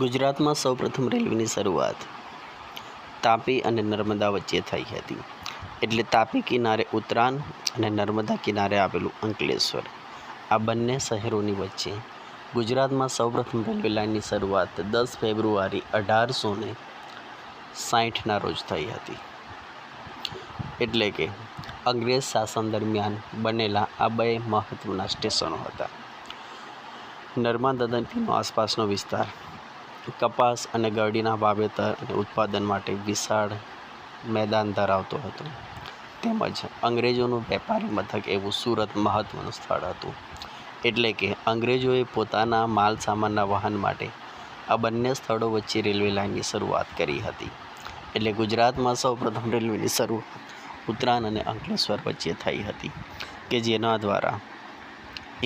ગુજરાતમાં સૌપ્રથમ રેલવેની શરૂઆત તાપી અને નર્મદા વચ્ચે થઈ હતી. એટલે તાપી કિનારે ઉત્તરાયણ અને નર્મદા કિનારે આવેલું અંકલેશ્વર, આ બંને શહેરોની વચ્ચે ગુજરાતમાં સૌપ્રથમ રેલવે લાઇનની શરૂઆત 10 ફેબ્રુઆરી 1860ના રોજ થઈ હતી. એટલે કે અંગ્રેજ શાસન દરમિયાન બનેલા આ બે મહત્ત્વના સ્ટેશનો હતા. નર્મદા નદીનો આસપાસનો વિસ્તાર કપાસ અને ગરડીના વાવેતર અને ઉત્પાદન માટે વિશાળ મેદાન ધરાવતો હતો. તેમજ અંગ્રેજોનું વેપારી મથક એવું સુરત મહત્ત્વનું સ્થળ હતું. એટલે કે અંગ્રેજોએ પોતાના માલ સામાનના વહન માટે આ બંને સ્થળો વચ્ચે રેલવે લાઇનની શરૂઆત કરી હતી. એટલે ગુજરાતમાં સૌપ્રથમ રેલવેની શરૂઆત ઉત્તરાયણ અને અંકલેશ્વર વચ્ચે થઈ હતી, કે જેના દ્વારા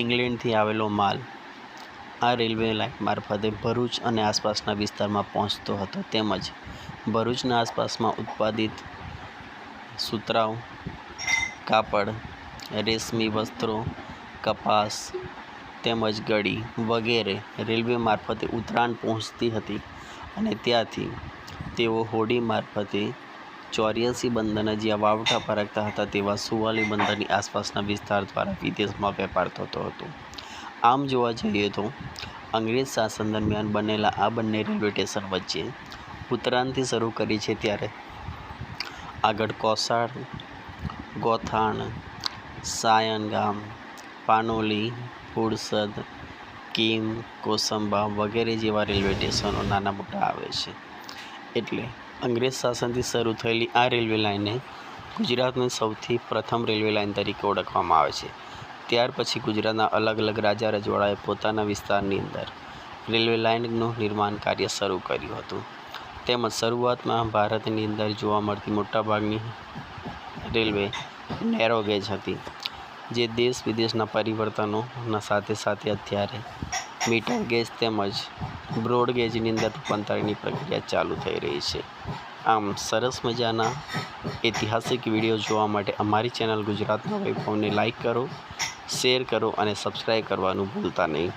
ઇંગ્લેન્ડથી આવેલો માલ આ રેલવે લાઇન મારફતે ભરૂચ અને આસપાસના વિસ્તારમાં પહોંચતો હતો. તેમજ ભરૂચના આસપાસમાં ઉત્પાદિત સુતરાઉ, કાપડ, રેશમી વસ્ત્રો, કપાસ તેમજ ગળી વગેરે રેલવે મારફતે ઉત્તરાયણ પહોંચતી હતી અને ત્યાંથી તેઓ હોડી મારફતે 84 બંદરના જ્યાં વાવટા ફરકતા હતા તેવા 44 બંદરની આસપાસના વિસ્તાર દ્વારા વિદેશમાં વેપાર થતો હતો. આમ જોવા જઈએ તો અંગ્રેજ શાસન દરમિયાન બનેલા આ બંને રેલવે સ્ટેશન વચ્ચે ઉત્તરાયણથી શરૂ કરી છે, ત્યારે આગળ કોસાડ, ગોથાણ, સાયનગામ, પાનોલી, હુડસદ, કીમ, કોસંબા વગેરે જેવા રેલવે સ્ટેશનો નાના મોટા આવે છે. એટલે અંગ્રેજ શાસનથી શરૂ થયેલી આ રેલવે લાઇનને ગુજરાતની સૌથી પ્રથમ રેલવે લાઇન તરીકે ઓળખવામાં આવે છે. ત્યાર પછી ગુજરાતના અલગ અલગ રાજા રજવાડાએ પોતાના વિસ્તારની અંદર રેલવે લાઇનનું નિર્માણ કાર્ય શરૂ કર્યું હતું. તેમજ શરૂઆતમાં ભારતની અંદર જોવા મળતી મોટાભાગની રેલવે નેરો ગેજ હતી, જે દેશ વિદેશના પરિવર્તનોના સાથે સાથે અત્યારે મીટર ગેજ તેમજ બ્રોડ ગેજની અંદર રૂપાંતરની પ્રક્રિયા ચાલુ થઈ રહી છે. આમ સરસ મજાના ઐતિહાસિક વિડીયો જોવા માટે અમારી ચેનલ ગુજરાતના વૈભવને લાઈક કરો, શેર કરો અને સબસ્ક્રાઈબ કરવાનું ભૂલતા નહીં.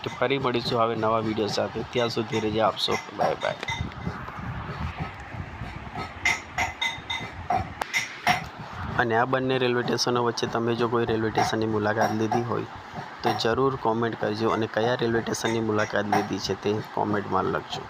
તો ફરી મળીશું હવે નવા વિડીયો સાથે. ત્યાં સુધી રજા આપશો. Bye bye. અને આ બંને રેલવે સ્ટેશનો વચ્ચે તમે જો કોઈ રેલવે સ્ટેશનની મુલાકાત લીધી હોય તો જરૂર કોમેન્ટ કરજો, અને કયા રેલવે સ્ટેશનની મુલાકાત લીધી છે તે કોમેન્ટમાં લખજો.